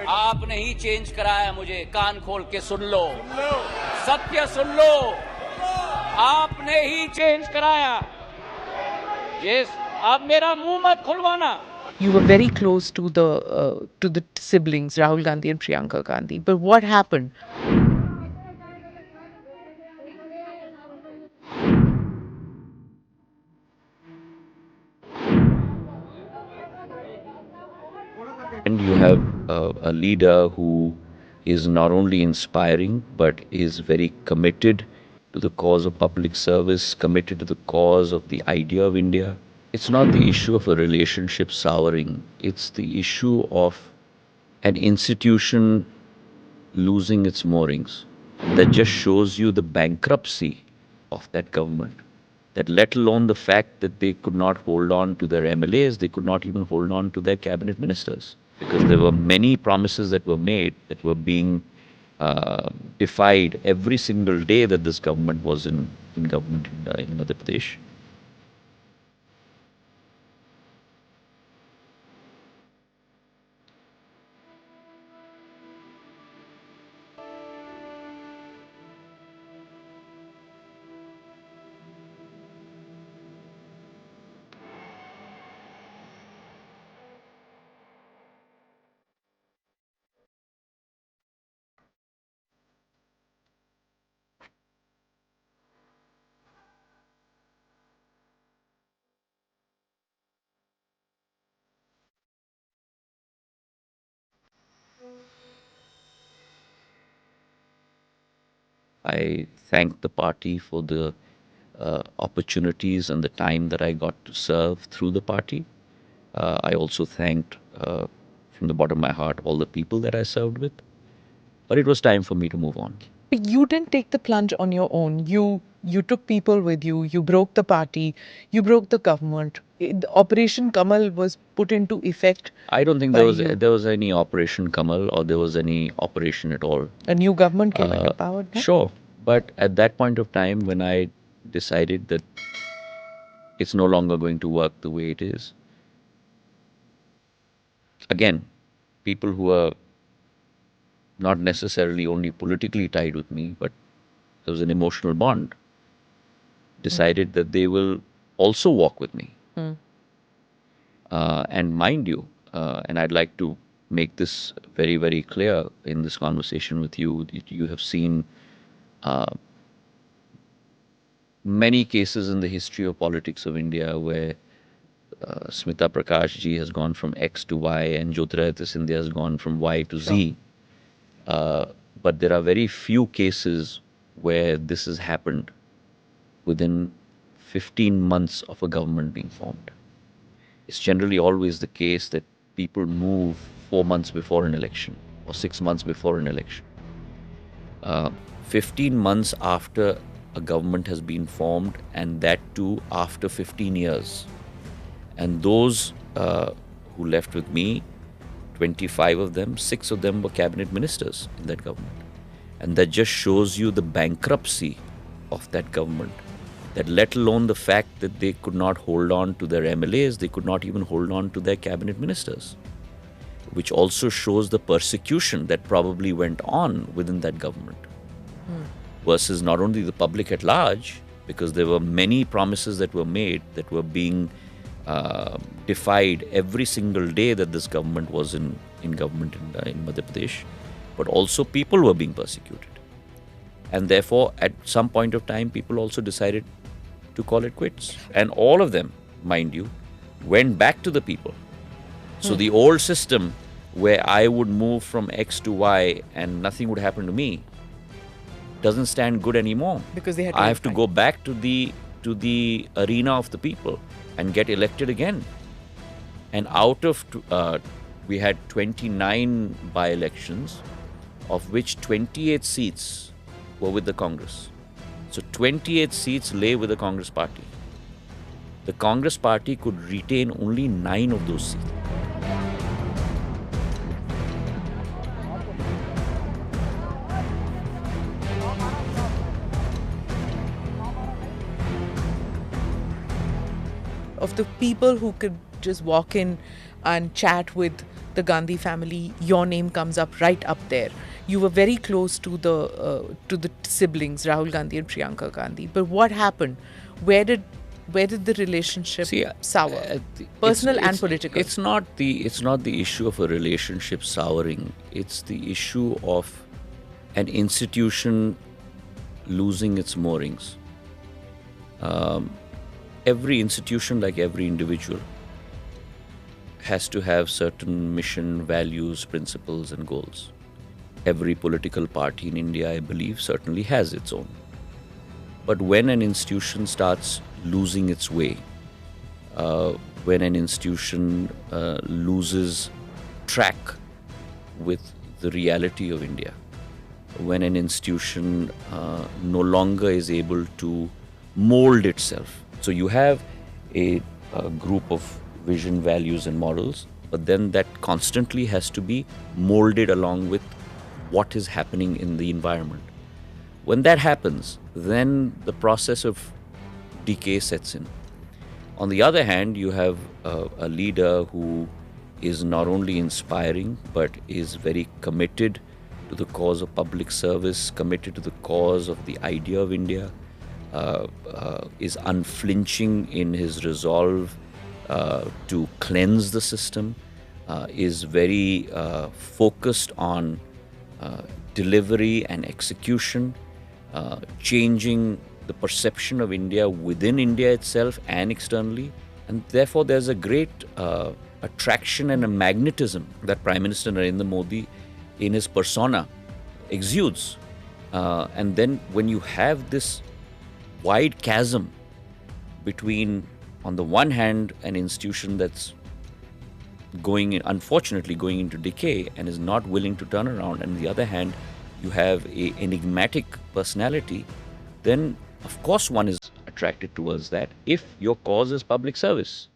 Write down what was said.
आपने ही चेंज कराया मुझे, कान खोल के सुन लो, सत्य सुन लो, आपने ही चेंज कराया। यस, आप मेरा मुंह मत खुलवाना। You were very close to the siblings, Rahul Gandhi and Priyanka Gandhi. But what happened? And you have a leader who is not only inspiring but is very committed to the cause of public service, committed to the cause of the idea of India. It's not the issue of a relationship souring, it's the issue of an institution losing its moorings. That just shows you the bankruptcy of that government. That let alone the fact that they could not hold on to their MLAs, they could not even hold on to their cabinet ministers. Because there were many promises that were made that were being defied every single day that this government was in government in Madhya Pradesh. I thank the party for the opportunities and the time that I got to serve through the party. I also thanked, from the bottom of my heart, all the people that I served with. But it was time for me to move on. But you didn't take the plunge on your own. You took people with you. You broke the party. You broke the government. The Operation Kamal was put into effect. I don't think by there was any Operation Kamal or there was any operation at all. a new government came into power. No? Sure, but at that point of time when I decided that it's no longer going to work the way it is, again, people who are not necessarily only politically tied with me, but there was an emotional bond, decided that they will also walk with me. And mind you, and I'd like to make this very, very clear in this conversation with you, that you have seen many cases in the history of politics of India where Smita Prakash ji has gone from X to Y and Jyotiraditya Scindia has gone from Y to Z. But there are very few cases where this has happened within 15 months of a government being formed. It's generally always the case that people move 4 months before an election or 6 months before an election. 15 months after a government has been formed, and that too after 15 years. And those who left with me, 25 of them, 6 of them were cabinet ministers in that government. And that just shows you the bankruptcy of that government. That let alone the fact that they could not hold on to their MLAs, they could not even hold on to their cabinet ministers. Which also shows the persecution that probably went on within that government. Versus not only the public at large, because there were many promises that were made that were being defied every single day that this government was in government in Madhya Pradesh, but also people were being persecuted. And therefore, at some point of time, people also decided to call it quits. And all of them, mind you, went back to the people. So the old system where I would move from X to Y and nothing would happen to me doesn't stand good anymore. Because they had to I have to go back to the arena of the people and get elected again. And out of we had 29 by-elections, of which 28 seats were with the Congress. So 28 seats lay with the Congress party. The Congress party could retain only 9 of those seats. Of the people who could just walk in and chat with the Gandhi family, your name comes up right up there. You were very close to the siblings, Rahul Gandhi and Priyanka Gandhi. But what happened? Where did the relationship sour? Personal and political. It's not the issue of a relationship souring. It's the issue of an institution losing its moorings. Every institution, like every individual, has to have certain mission, values, principles, and goals. Every political party in India, I believe, certainly has its own. But when an institution starts losing its way, when an institution loses track with the reality of India, when an institution no longer is able to mold itself. So you have a group of vision, values, and models, but then that constantly has to be molded along with what is happening in the environment. When that happens, then the process of decay sets in. On the other hand, you have a leader who is not only inspiring, but is very committed to the cause of public service, committed to the cause of the idea of India, is unflinching in his resolve to cleanse the system, is very focused on delivery and execution, changing the perception of India within India itself and externally. And therefore, there's a great attraction and a magnetism that Prime Minister Narendra Modi in his persona exudes. And then when you have this wide chasm between, on the one hand, an institution that's unfortunately going into decay and is not willing to turn around, and on the other hand, you have an enigmatic personality, then of course one is attracted towards that if your cause is public service.